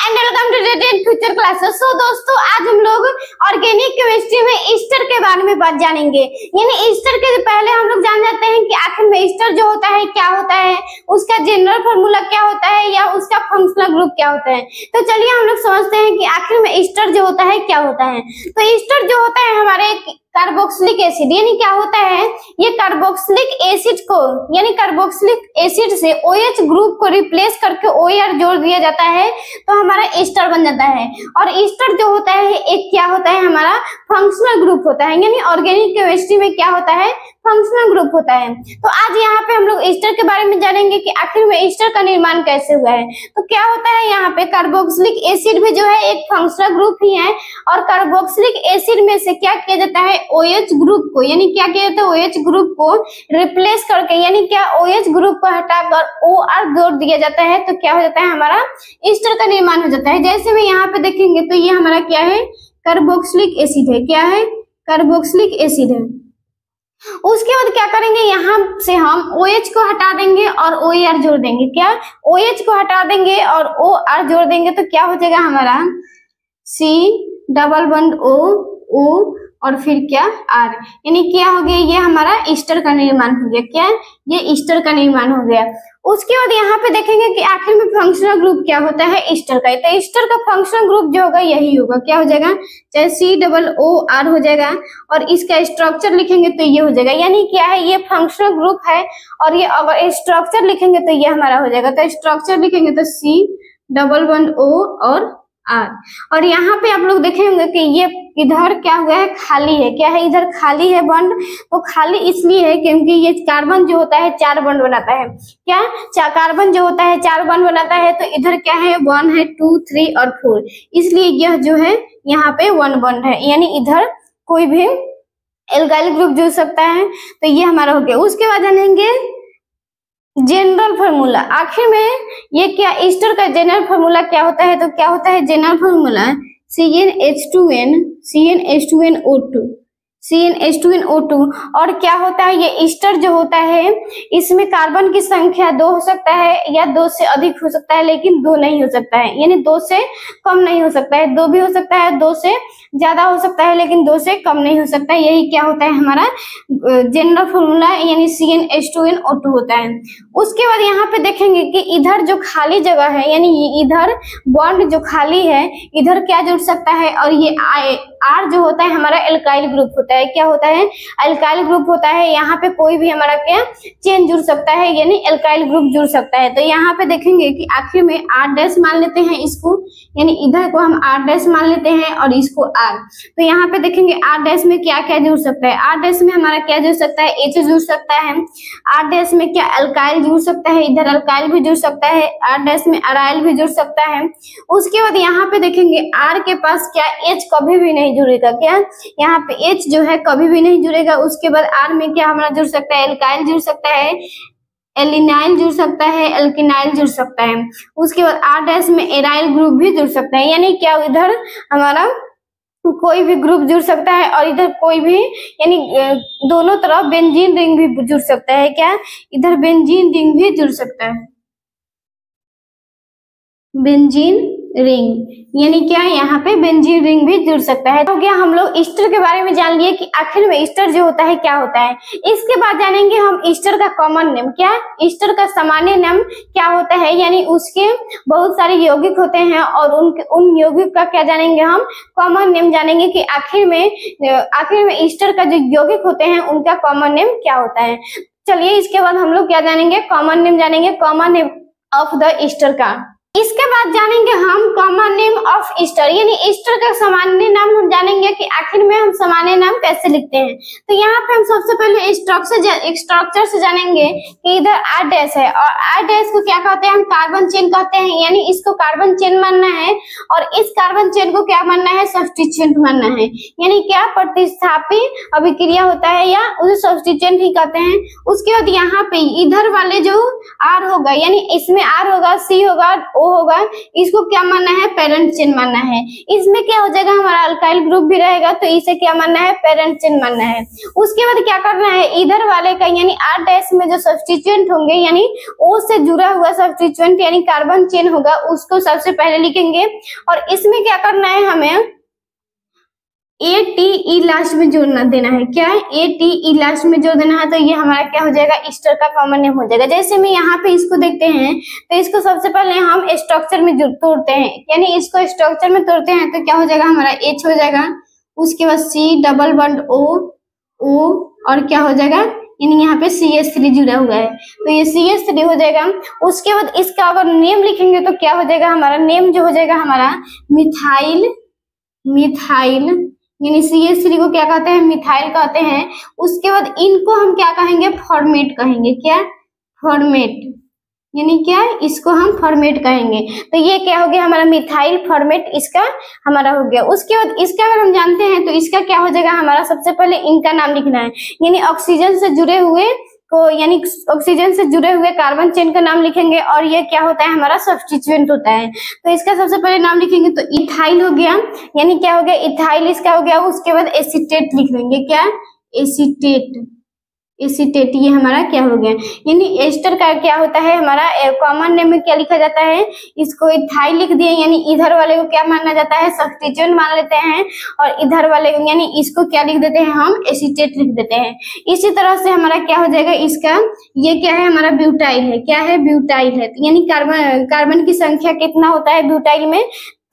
And welcome to dated future classes. So दोस्तों, आज हम लोग ऑर्गेनिक केमिस्ट्री में ईस्टर के बारे में बात जानेंगे। यानी ईस्टर के पहले हम लोग जान जाते हैं कि आखिर में ईस्टर जो होता है क्या होता है, उसका जनरल फार्मूला क्या होता है या उसका फंक्शनल ग्रुप क्या होता है। तो चलिए हम लोग समझते हैं कि आखिर में ईस्टर जो होता है क्या होता है। तो ईस्टर जो होता है हमारे कार्बोक्सिलिक एसिड, यानी क्या होता है, ये कार्बोक्सिलिक एसिड को यानी कार्बोक्सिलिक एसिड से OH ग्रुप को रिप्लेस करके OR जोड़ दिया जाता है तो हमारा ईस्टर बन जाता है। और ईस्टर जो होता है एक क्या होता है, हमारा फंक्शनल ग्रुप होता है। यानी ऑर्गेनिक केमिस्ट्री में क्या होता है, फंक्शनल ग्रुप होता है। तो आज यहाँ पे हम लोग ईस्टर के बारे में जानेंगे कि आखिर में ईस्टर का निर्माण कैसे हुआ है। तो क्या होता है, यहाँ पे कार्बोक्सिलिक एसिड भी जो है एक फंक्शनल ग्रुप ही है। और कार्बोक्सिलिक एसिड में से क्या किया जाता है, OH ग्रुप को, यानी क्या किया जाता है, OH ग्रुप को रिप्लेस करके, यानी क्या OH ग्रुप को हटाकर OR जोड़ दिया जाता है तो क्या हो जाता है, हमारा ईस्टर का निर्माण हो जाता है। जैसे में यहाँ पे देखेंगे तो ये हमारा क्या है, कार्बोक्सिलिक एसिड है। क्या है, कार्बोक्सिलिक एसिड है। उसके बाद क्या करेंगे, यहाँ से हम OH को हटा देंगे और OR जोड़ देंगे। क्या, OH को हटा देंगे और OR जोड़ देंगे तो क्या हो जाएगा हमारा C डबल बॉन्ड O और फिर क्या R, यानी क्या हो गया, ये हमारा ईस्टर का निर्माण हो गया। क्या, ये ईस्टर का निर्माण हो गया। उसके बाद यहाँ पे देखेंगे कि आखिर में फंक्शनल ग्रुप क्या होता है ईस्टर का। तो ईस्टर का फंक्शनल ग्रुप जो होगा यही होगा। क्या हो जाएगा, चाहे COOR हो जाएगा और इसका स्ट्रक्चर लिखेंगे तो ये हो जाएगा। यानी क्या है, ये फंक्शनल ग्रुप है और ये अगर स्ट्रक्चर लिखेंगे तो ये हमारा हो जाएगा। तो स्ट्रक्चर लिखेंगे तो C डबल बॉन्ड O और R। और यहाँ पे आप लोग देखेंगे कि ये इधर क्या हुआ है, खाली है। क्या है, इधर खाली है बॉन्ड। तो खाली इसलिए है क्योंकि ये कार्बन जो होता है 4 बॉन्ड बनाता है। क्या, कार्बन जो होता है 4 बॉन्ड बनाता है। तो इधर क्या है, 1 है, 2, 3 और 4, इसलिए यह जो है यहाँ पे 1 बॉन्ड है। यानी इधर कोई भी एल्काइल ग्रुप जुड़ सकता है। तो ये हमारा हो गया। उसके बाद जानेंगे जनरल फार्मूला। आखिर में ये क्या, ईस्टर का जनरल फार्मूला क्या होता है। तो क्या होता है जनरल फार्मूला, CnH2n और क्या होता है, ये ईस्टर जो होता है इसमें कार्बन की संख्या 2 हो सकता है या 2 से अधिक हो सकता है, लेकिन 2 नहीं हो सकता है। यानी 2 से कम नहीं हो सकता है। 2 भी हो सकता है, 2 से ज्यादा हो सकता है, लेकिन 2 से कम नहीं हो सकता है। यही क्या होता है, हमारा जनरल फॉर्मूला, यानी CnH2nO2 होता है। उसके बाद यहाँ पे देखेंगे कि इधर जो खाली जगह है, यानी इधर बॉन्ड जो खाली है, इधर क्या जुड़ सकता है, और ये R जो होता है हमारा एल्काइल ग्रुप होता है। क्या होता है, एल्काइल ग्रुप होता है। यहाँ पे कोई भी हमारा क्या चेन जुड़ सकता है, यानी एल्काइल ग्रुप जुड़ सकता है। तो यहाँ पे देखेंगे कि आखिर में R' मान लेते हैं इसको, यानी इधर को हम R' मान लेते हैं और इसको R। तो यहाँ पे देखेंगे R' में क्या क्या जुड़ सकता है। R' में हमारा क्या जुड़ सकता है, H जुड़ सकता है। R' में क्या एल्काइल जुड़ सकता है, इधर एल्काइल भी जुड़ सकता है। R' में अराइल भी जुड़ सकता है। उसके बाद यहाँ पे देखेंगे R के पास क्या H कभी भी नहीं जुड़ेगा। क्या, यहाँ पे H जो है कभी भी नहीं जुड़ेगा। उसके बाद R में क्या हमारा जुड़ सकता है, एल्काइल जुड़ सकता है, एलिनाइल जुड़ सकता है, एल्किनाइल जुड़ सकता है। उसके बाद R' में एराइल ग्रुप भी जुड़ सकता है। यानी क्या, इधर हमारा कोई भी ग्रुप जुड़ सकता है और इधर कोई भी, यानी दोनों तरफ बेंजीन रिंग भी जुड़ सकता है। क्या, इधर बेंजीन रिंग भी जुड़ सकता है, बेंजीन रिंग, यानी क्या, यहाँ पे बेंजीन रिंग भी जुड़ सकता है। तो क्या हम लोग ईस्टर के बारे में जान लिए कि आखिर में ईस्टर जो होता है क्या होता है। इसके बाद जानेंगे हम ईस्टर का कॉमन नेम। क्या, ईस्टर का सामान्य नाम क्या होता है, यानी उसके बहुत सारे यौगिक होते हैं और उन यौगिक का क्या जानेंगे, हम कॉमन नेम जानेंगे कि आखिर में ईस्टर का जो यौगिक होते हैं उनका कॉमन नेम क्या होता है। चलिए इसके बाद हम लोग क्या जानेंगे, कॉमन नेम जानेंगे, common name of the Easter का। इसके बाद जानेंगे हम कॉमन नेम ऑफ ईस्टर, यानी ईस्टर का सामान्य नाम हम जानेंगे कि आखिर में हम सामान्य नाम कैसे लिखते हैं। तो यहाँ पे हम सबसे पहले स्ट्रक्चर से जानेंगे कि इधर R' है और R' को क्या कहते हैं, हम कार्बन चेन कहते हैं। यानी इसको कार्बन चेन मानना है और इस कार्बन चेन को क्या मानना है, सब्स्टिट्यूएंट मानना है। यानी क्या, प्रतिस्थापी अभिक्रिया होता है या उसे सब्स्टिट्यूएंट ही कहते हैं। उसके बाद यहाँ पे इधर वाले जो R होगा, यानी इसमें R होगा, C होगा, O होगा, इसको क्या मानना है, पेरेंट चेन मानना है। इसमें क्या हो जाएगा, हमारा अल्काइल ग्रुप भी रहेगा तो इसे क्या मानना है, पेरेंट चेन मानना है। उसके बाद क्या करना है, इधर वाले का यानी R' में जो सब्स्टिट्यूएंट होंगे यानी O से जुड़ा हुआ सब्स्टिट्यूएंट यानी कार्बन चेन होगा उसको सबसे पहले लिखेंगे। और इसमें क्या करना है, हमें ATE लास्ट में जोड़ना देना है। क्या है, ATE लास्ट में जोड़ देना है। तो ये हमारा क्या हो जाएगा, ईस्टर का कॉमन नेम हो जाएगा। जैसे में यहाँ पे इसको देखते हैं तो इसको सबसे पहले हम स्ट्रक्चर में तोड़ते हैं, यानी इसको स्ट्रक्चर में तोड़ते हैं तो क्या हो जाएगा, हमारा H हो जाएगा, उसके बाद C डबल बॉन्ड O और क्या हो जाएगा, यानी यहाँ पे CH3 जुड़ा हुआ है तो ये CH3 हो जाएगा। उसके बाद इसका अगर नेम लिखेंगे तो क्या हो जाएगा, हमारा नेम जो हो जाएगा हमारा मिथाइल यानी CH3 को क्या कहते हैं, मिथाइल कहते हैं। उसके बाद इनको हम क्या कहेंगे, फॉर्मेट कहेंगे। क्या, फॉर्मेट यानी क्या, इसको हम फॉर्मेट कहेंगे। तो ये क्या हो गया, हमारा मिथाइल फॉर्मेट इसका हमारा हो गया। उसके बाद इसका अगर हम जानते हैं तो इसका क्या हो जाएगा, हमारा सबसे पहले इनका नाम लिखना है, यानी ऑक्सीजन से जुड़े हुए को यानी ऑक्सीजन से जुड़े हुए कार्बन चेन का नाम लिखेंगे और ये क्या होता है, हमारा सब्स्टिट्यूएंट होता है। तो इसका सबसे पहले नाम लिखेंगे तो इथाइल हो गया, यानी क्या हो गया, इथाइल इसका हो गया। उसके बाद एसीटेट लिख देंगे। क्या, एसीटेट ये हमारा क्या हो गया, यानी एस्टर का क्या होता है, हमारा कॉमन नेम में क्या लिखा जाता है, इसको इथाइल लिख दिए, यानी इधर वाले को क्या माना जाता है, सब्स्टिट्यूएंट मान लेते हैं और इधर वाले को यानी इसको क्या लिख देते हैं, हम एसीटेट लिख देते हैं। इसी तरह से हमारा क्या हो जाएगा, इसका ये क्या है, हमारा ब्यूटाइल है। क्या है, ब्यूटाइल है, यानी कार्बन की संख्या कितना होता है ब्यूटाइल में,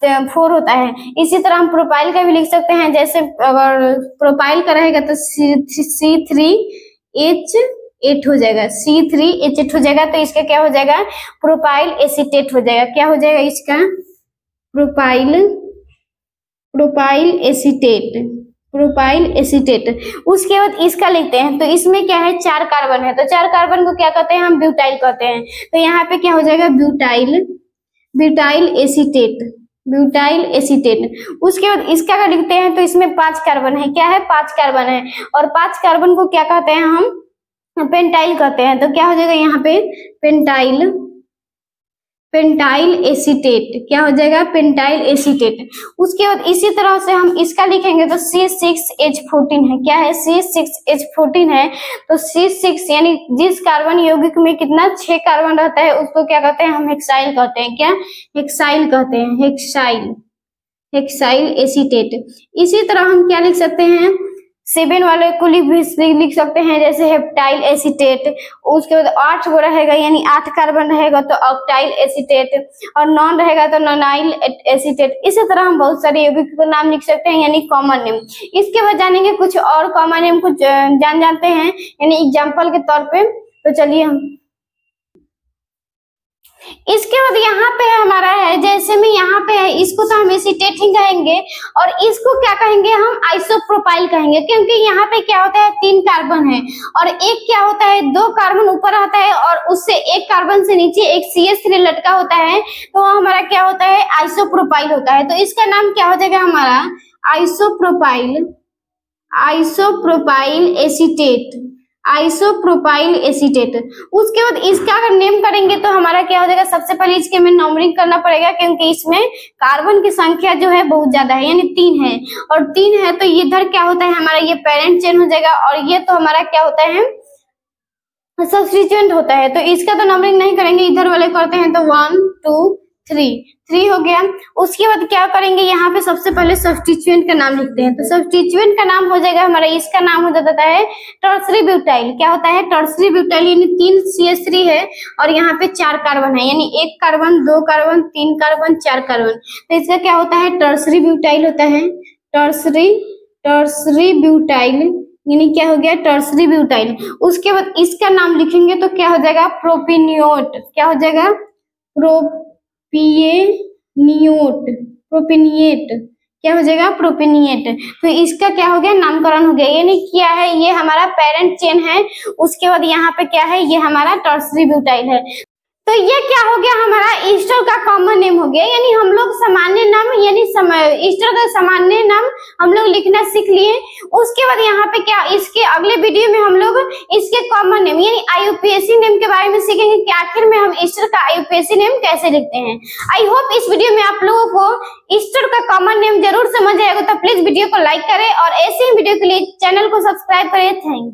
4 होता है। इसी तरह हम प्रोपाइल का भी लिख सकते हैं, जैसे अगर प्रोपाइल का रहेगा तो C3H8 हो जाएगा, C3H8 हो जाएगा। तो इसका क्या हो जाएगा, प्रोपाइल एसीटेट हो जाएगा। क्या हो जाएगा इसका, प्रोपाइल एसीटेट। उसके बाद इसका लिखते हैं तो इसमें क्या है, 4 कार्बन है, तो 4 कार्बन को क्या कहते हैं, हम ब्यूटाइल कहते हैं। तो यहाँ पे क्या हो जाएगा, ब्यूटाइल एसीटेट। उसके बाद इसका अगर लिखते हैं तो इसमें 5 कार्बन है। क्या है, 5 कार्बन है और 5 कार्बन को क्या कहते हैं, हम पेंटाइल कहते हैं। तो क्या हो जाएगा यहाँ पे, पेंटाइल एसीटेट। क्या हो जाएगा, पेंटाइल एसीटेट। उसके बाद इसी तरह से हम इसका लिखेंगे तो C6H14 है। क्या है, C6H14 है। तो C6 यानी जिस कार्बन यौगिक में कितना 6 कार्बन रहता है उसको क्या कहते हैं, हम हेक्साइल कहते हैं। क्या, हेक्साइल कहते हैं, हेक्साइल एसीटेट। इसी तरह हम क्या लिख सकते हैं, 7 वाले को लिख सकते हैं, जैसे हेप्टाइल एसीटेट। उसके बाद 8 गो रहेगा यानी 8 कार्बन रहेगा तो ऑक्टाइल एसीटेट, और 9 रहेगा तो नोनाइल एसीटेट। इसी तरह हम बहुत सारे यौगिक का नाम लिख सकते हैं, यानी कॉमन नेम। इसके बाद जानेंगे कुछ और कॉमन नेम कुछ जानते हैं, यानी एग्जाम्पल के तौर पे। तो चलिए हम इसके बाद यहाँ पे हमारा है, जैसे में यहाँ पे है, इसको तो हम एसीटेट ही कहेंगे और इसको क्या कहेंगे, हम आइसोप्रोपाइल कहेंगे, क्योंकि यहाँ पे क्या होता है, 3 कार्बन है और एक क्या होता है, 2 कार्बन ऊपर आता है और उससे एक कार्बन से नीचे एक CH3 लटका होता है, तो हमारा क्या होता है, आइसोप्रोपाइल होता है। तो इसका नाम क्या हो जाएगा, हमारा आइसोप्रोपाइल एसीटेट। उसके बाद इसका अगर नेम करेंगे तो हमारा क्या हो जाएगा, सबसे पहले इसके में नंबरिंग करना पड़ेगा, क्योंकि इसमें कार्बन की संख्या जो है बहुत ज्यादा है, यानी 3 है और 3 है तो इधर क्या होता है, हमारा ये पेरेंट चेन हो जाएगा और ये तो हमारा क्या होता है, सब्स्टिट्यूएंट होता है। तो इसका तो नंबरिंग नहीं करेंगे, इधर वाले करते हैं तो 1 2 3 हो गया। उसके बाद क्या करेंगे, यहाँ पे सबसे पहले सब्स्टिट्यूएंट का नाम लिखते हैं। तो सब्स्टिट्यूएंट का नाम हो जाएगा हमारा, इसका नाम हो जाता है टर्सरी ब्यूटाइल। क्या होता है, टर्सरी ब्यूटाइल, यानी 3 CH3 है और यहाँ पे 4 कार्बन है, यानी 1 कार्बन 2 कार्बन 3 कार्बन 4 कार्बन। तो इसका क्या होता है, टर्सरी ब्यूटाइल होता है, टर्सरी ब्यूटाइल, यानी क्या हो गया, टर्सरी ब्यूटाइल। उसके बाद इसका नाम लिखेंगे तो क्या हो जाएगा, प्रोपिनियोट। क्या हो जाएगा, प्रोपिनिएट। क्या हो जाएगा, प्रोपिनिएट। तो इसका क्या हो गया, नामकरण हो गया, यानी क्या है, ये हमारा पेरेंट चेन है। उसके बाद यहाँ पे क्या है, ये हमारा टर्सरी ब्यूटाइल है। तो ये क्या हो गया, हमारा ईस्टर का कॉमन नेम हो गया, यानी हम लोग सामान्य नाम यानी ईस्टर का सामान्य नाम हम लोग लिखना सीख लिए। उसके बाद यहाँ पे क्या, इसके अगले वीडियो में हम लोग इसके कॉमन नेम यानी आईयूपीएसी नेम के बारे में सीखेंगे कि आखिर में हम ईस्टर का आईयूपीएसी नेम कैसे लिखते हैं। आई होप इस वीडियो में आप लोगों को ईस्टर का कॉमन नेम जरूर समझ आएगा, तो प्लीज वीडियो को लाइक करें और ऐसे ही वीडियो के लिए चैनल को सब्सक्राइब करें। Thank you.